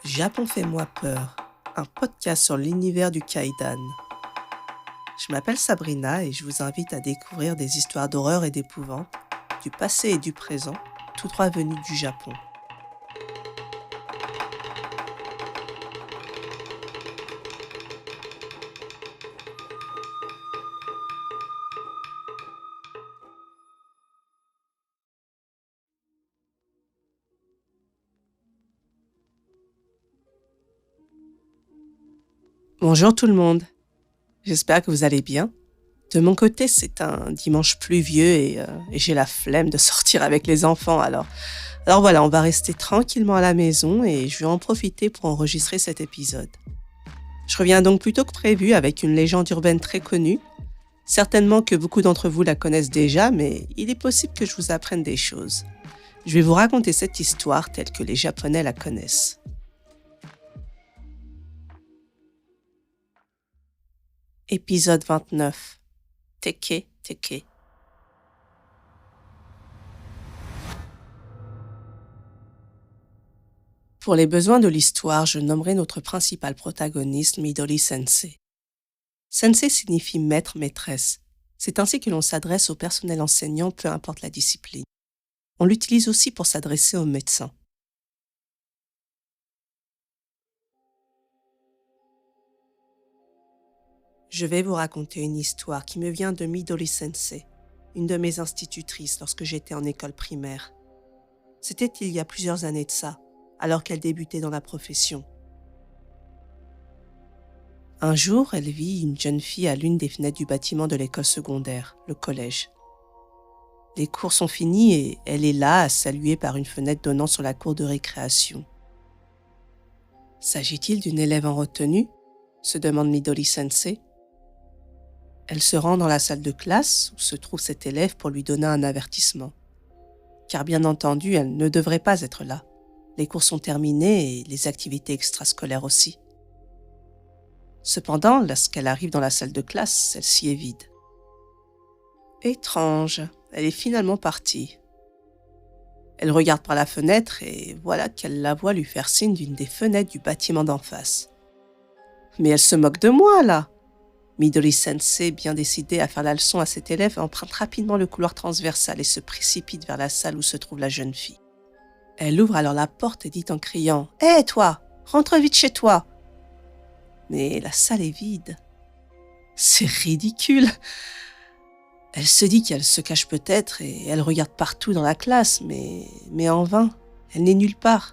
Japon fait-moi peur, un podcast sur l'univers du Kaidan. Je m'appelle Sabrina et je vous invite à découvrir des histoires d'horreur et d'épouvante, du passé et du présent, tout droit venus du Japon. Bonjour tout le monde, j'espère que vous allez bien. De mon côté, c'est un dimanche pluvieux et j'ai la flemme de sortir avec les enfants. Alors voilà, on va rester tranquillement à la maison et je vais en profiter pour enregistrer cet épisode. Je reviens donc plus tôt que prévu avec une légende urbaine très connue. Certainement que beaucoup d'entre vous la connaissent déjà, mais il est possible que je vous apprenne des choses. Je vais vous raconter cette histoire telle que les Japonais la connaissent. Épisode 29. Teke Teke. Pour les besoins de l'histoire, je nommerai notre principal protagoniste Midori Sensei. Sensei signifie maître, maîtresse. C'est ainsi que l'on s'adresse au personnel enseignant, peu importe la discipline. On l'utilise aussi pour s'adresser aux médecins. Je vais vous raconter une histoire qui me vient de Midori Sensei, une de mes institutrices lorsque j'étais en école primaire. C'était il y a plusieurs années de ça, alors qu'elle débutait dans la profession. Un jour, elle vit une jeune fille à l'une des fenêtres du bâtiment de l'école secondaire, le collège. Les cours sont finis et elle est là à saluer par une fenêtre donnant sur la cour de récréation. S'agit-il d'une élève en retenue ? Se demande Midori Sensei. Elle se rend dans la salle de classe où se trouve cet élève pour lui donner un avertissement. Car bien entendu, elle ne devrait pas être là. Les cours sont terminés et les activités extrascolaires aussi. Cependant, lorsqu'elle arrive dans la salle de classe, celle-ci est vide. Étrange, elle est finalement partie. Elle regarde par la fenêtre et voilà qu'elle la voit lui faire signe d'une des fenêtres du bâtiment d'en face. Mais elle se moque de moi, là! Midori Sensei, bien décidée à faire la leçon à cet élève, emprunte rapidement le couloir transversal et se précipite vers la salle où se trouve la jeune fille. Elle ouvre alors la porte et dit en criant « Hé, toi, rentre vite chez toi !» Mais la salle est vide. C'est ridicule. Elle se dit qu'elle se cache peut-être et elle regarde partout dans la classe, mais en vain, elle n'est nulle part.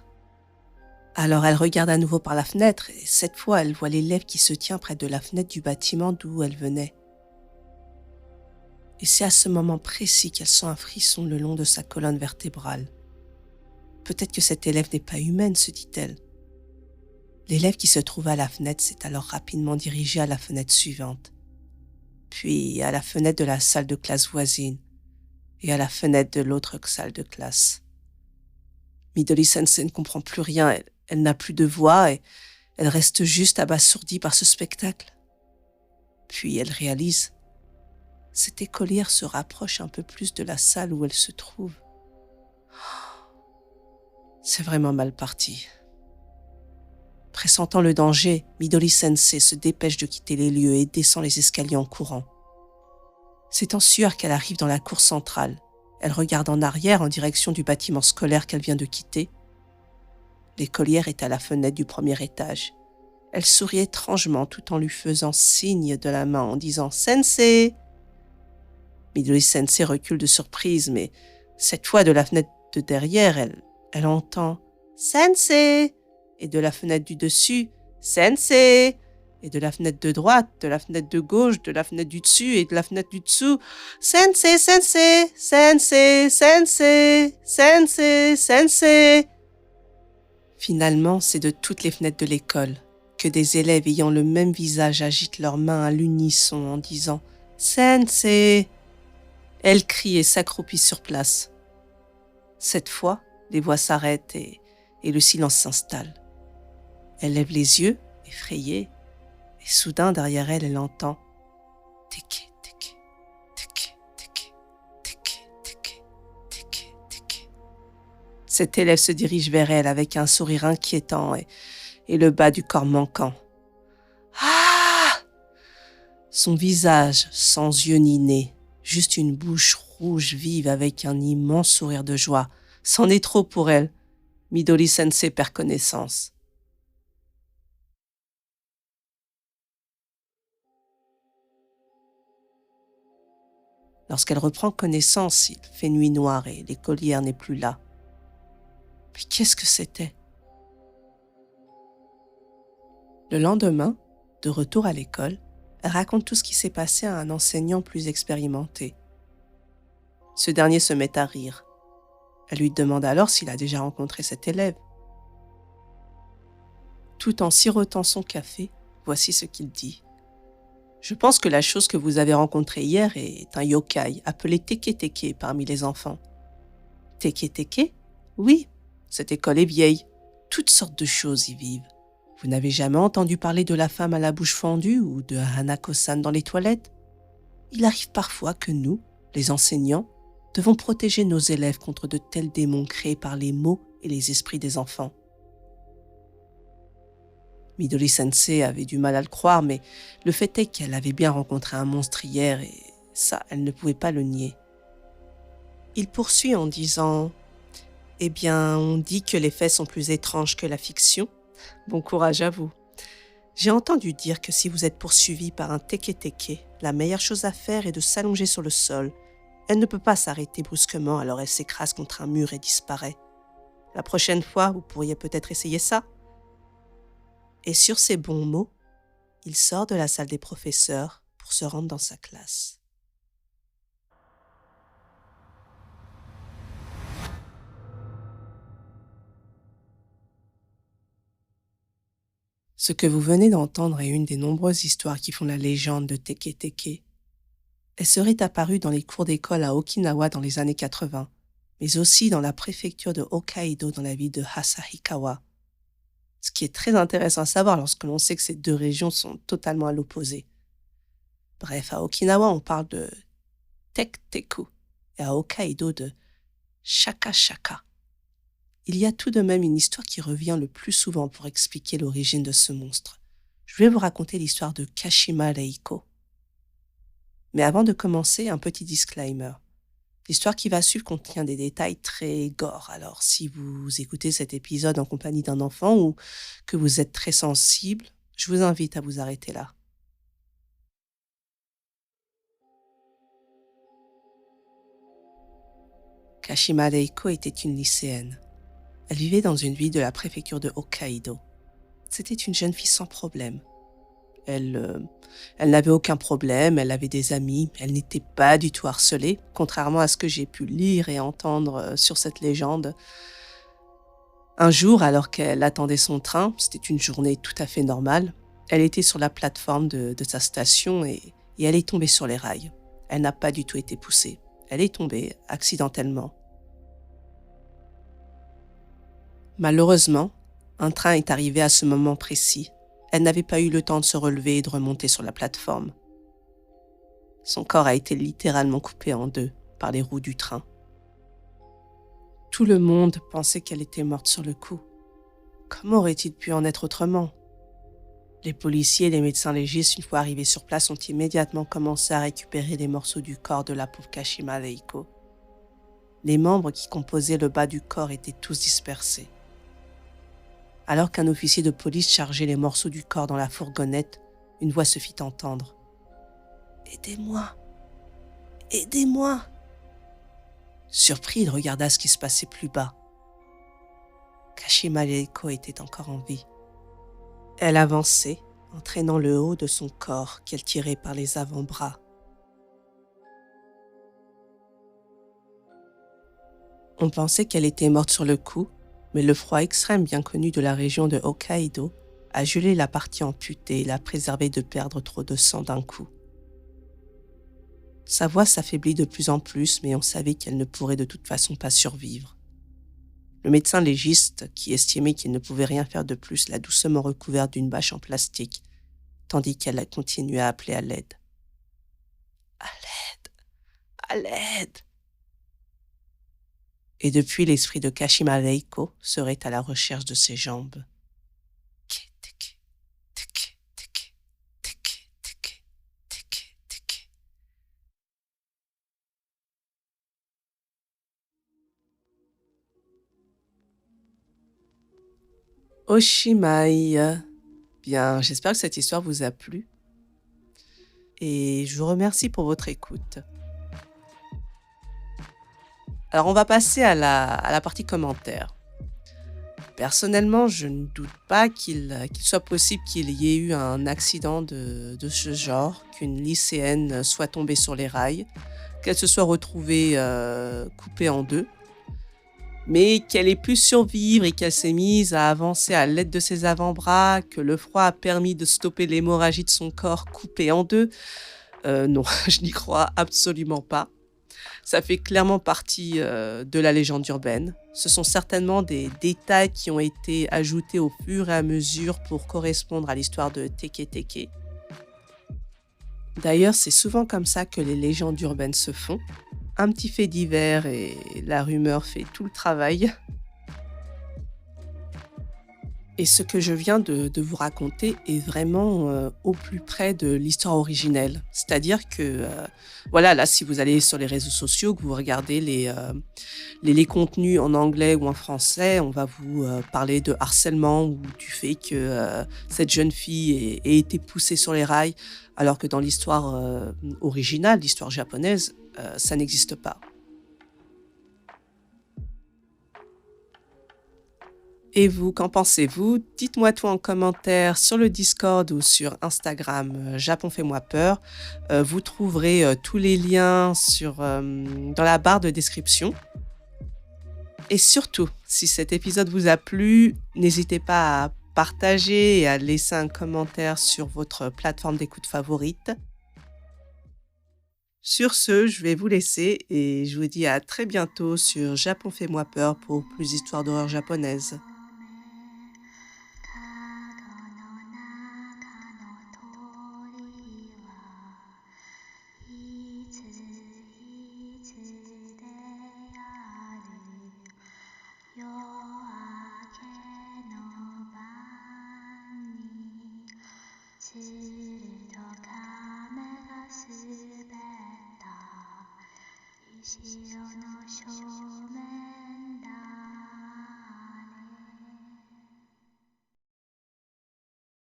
Alors elle regarde à nouveau par la fenêtre et cette fois elle voit l'élève qui se tient près de la fenêtre du bâtiment d'où elle venait. Et c'est à ce moment précis qu'elle sent un frisson le long de sa colonne vertébrale. Peut-être que cette élève n'est pas humaine, se dit-elle. L'élève qui se trouvait à la fenêtre s'est alors rapidement dirigé à la fenêtre suivante, puis à la fenêtre de la salle de classe voisine et à la fenêtre de l'autre salle de classe. Midori Sensei ne comprend plus rien, elle n'a plus de voix et elle reste juste abasourdie par ce spectacle. Puis elle réalise, cette écolière se rapproche un peu plus de la salle où elle se trouve. C'est vraiment mal parti. Pressentant le danger, Midori Sensei se dépêche de quitter les lieux et descend les escaliers en courant. C'est en sueur qu'elle arrive dans la cour centrale. Elle regarde en arrière en direction du bâtiment scolaire qu'elle vient de quitter. L'écolière est à la fenêtre du premier étage. Elle sourit étrangement tout en lui faisant signe de la main en disant « Sensei !» Midori Sensei recule de surprise, mais cette fois de la fenêtre de derrière, elle entend « Sensei !» et de la fenêtre du dessus « Sensei !» et de la fenêtre de droite, de la fenêtre de gauche, de la fenêtre du dessus et de la fenêtre du dessous « Sensei, Sensei, Sensei, Sensei, Sensei, Sensei !» Finalement, c'est de toutes les fenêtres de l'école que des élèves ayant le même visage agitent leurs mains à l'unisson en disant « Sensei !» Elle crie et s'accroupit sur place. Cette fois, les voix s'arrêtent et le silence s'installe. Elle lève les yeux, effrayée, et soudain, derrière elle, elle entend « Teke, teke, teke, teke, teke, teke, teke, teke ». Cet élève se dirige vers elle avec un sourire inquiétant et et le bas du corps manquant. Ah! Son visage sans yeux ni nez, juste une bouche rouge vive avec un immense sourire de joie. C'en est trop pour elle. Midori Sensei perd connaissance. Lorsqu'elle reprend connaissance, il fait nuit noire et l'écolière n'est plus là. Mais qu'est-ce que c'était? Le lendemain, de retour à l'école, elle raconte tout ce qui s'est passé à un enseignant plus expérimenté. Ce dernier se met à rire. Elle lui demande alors s'il a déjà rencontré cet élève. Tout en sirotant son café, voici ce qu'il dit. Je pense que la chose que vous avez rencontrée hier est un yokai appelé Teke Teke parmi les enfants. Teke Teke? Oui, cette école est vieille. Toutes sortes de choses y vivent. Vous n'avez jamais entendu parler de la femme à la bouche fendue ou de Hanako-san dans les toilettes? Il arrive parfois que nous, les enseignants, devons protéger nos élèves contre de tels démons créés par les mots et les esprits des enfants. Midori Sensei avait du mal à le croire, mais le fait est qu'elle avait bien rencontré un monstre hier et ça, elle ne pouvait pas le nier. Il poursuit en disant « Eh bien, on dit que les faits sont plus étranges que la fiction. Bon courage à vous. J'ai entendu dire que si vous êtes poursuivi par un teke-teke, la meilleure chose à faire est de s'allonger sur le sol. Elle ne peut pas s'arrêter brusquement, alors elle s'écrase contre un mur et disparaît. La prochaine fois, vous pourriez peut-être essayer ça. » Et sur ces bons mots, il sort de la salle des professeurs pour se rendre dans sa classe. Ce que vous venez d'entendre est une des nombreuses histoires qui font la légende de Teke Teke. Elle serait apparue dans les cours d'école à Okinawa dans les années 80, mais aussi dans la préfecture de Hokkaido dans la ville de Asahikawa. Ce qui est très intéressant à savoir lorsque l'on sait que ces deux régions sont totalement à l'opposé. Bref, à Okinawa, on parle de Tek-Teku et à Hokkaido de Shaka-Shaka. Il y a tout de même une histoire qui revient le plus souvent pour expliquer l'origine de ce monstre. Je vais vous raconter l'histoire de Kashima Reiko. Mais avant de commencer, un petit disclaimer. L'histoire qui va suivre contient des détails très gore, alors si vous écoutez cet épisode en compagnie d'un enfant ou que vous êtes très sensible, je vous invite à vous arrêter là. Kashima Reiko était une lycéenne. Elle vivait dans une ville de la préfecture de Hokkaido. C'était une jeune fille sans problème. Elle n'avait aucun problème, elle avait des amis, elle n'était pas du tout harcelée, contrairement à ce que j'ai pu lire et entendre sur cette légende. Un jour, alors qu'elle attendait son train, c'était une journée tout à fait normale, elle était sur la plateforme de sa station et elle est tombée sur les rails. Elle n'a pas du tout été poussée, elle est tombée accidentellement. Malheureusement, un train est arrivé à ce moment précis. Elle n'avait pas eu le temps de se relever et de remonter sur la plateforme. Son corps a été littéralement coupé en deux par les roues du train. Tout le monde pensait qu'elle était morte sur le coup. Comment aurait-il pu en être autrement? Les policiers et les médecins légistes, une fois arrivés sur place, ont immédiatement commencé à récupérer les morceaux du corps de la pauvre Kashima Reiko. Les membres qui composaient le bas du corps étaient tous dispersés. Alors qu'un officier de police chargeait les morceaux du corps dans la fourgonnette, une voix se fit entendre. « Aidez-moi! Aidez-moi » Surpris, il regarda ce qui se passait plus bas. Kashima Reiko était encore en vie. Elle avançait, entraînant le haut de son corps qu'elle tirait par les avant-bras. On pensait qu'elle était morte sur le coup, mais le froid extrême bien connu de la région de Hokkaido a gelé la partie amputée et l'a préservée de perdre trop de sang d'un coup. Sa voix s'affaiblit de plus en plus, mais on savait qu'elle ne pourrait de toute façon pas survivre. Le médecin légiste, qui estimait qu'il ne pouvait rien faire de plus, l'a doucement recouverte d'une bâche en plastique, tandis qu'elle a continué à appeler à l'aide. « À l'aide! À l'aide !» Et depuis, l'esprit de Kashima Reiko serait à la recherche de ses jambes. Oshimai. Bien, j'espère que cette histoire vous a plu et je vous remercie pour votre écoute. Alors, on va passer à la partie commentaires. Personnellement, je ne doute pas qu'il soit possible qu'il y ait eu un accident de ce genre, qu'une lycéenne soit tombée sur les rails, qu'elle se soit retrouvée coupée en deux, mais qu'elle ait pu survivre et qu'elle s'est mise à avancer à l'aide de ses avant-bras, que le froid a permis de stopper l'hémorragie de son corps coupé en deux. Non, je n'y crois absolument pas. Ça fait clairement partie de la légende urbaine. Ce sont certainement des détails qui ont été ajoutés au fur et à mesure pour correspondre à l'histoire de Teke Teke. D'ailleurs, c'est souvent comme ça que les légendes urbaines se font. Un petit fait divers et la rumeur fait tout le travail. Et ce que je viens de vous raconter est vraiment au plus près de l'histoire originelle. C'est-à-dire que, voilà, là, si vous allez sur les réseaux sociaux, que vous regardez les contenus en anglais ou en français, on va vous parler de harcèlement ou du fait que cette jeune fille ait été poussée sur les rails, alors que dans l'histoire originale, l'histoire japonaise, ça n'existe pas. Et vous, qu'en pensez-vous? Dites-moi tout en commentaire sur le Discord ou sur Instagram Japon fait-moi peur. Vous trouverez tous les liens dans la barre de description. Et surtout, si cet épisode vous a plu, n'hésitez pas à partager et à laisser un commentaire sur votre plateforme d'écoute favorite. Sur ce, je vais vous laisser et je vous dis à très bientôt sur Japon fait-moi peur pour plus d'histoires d'horreur japonaises.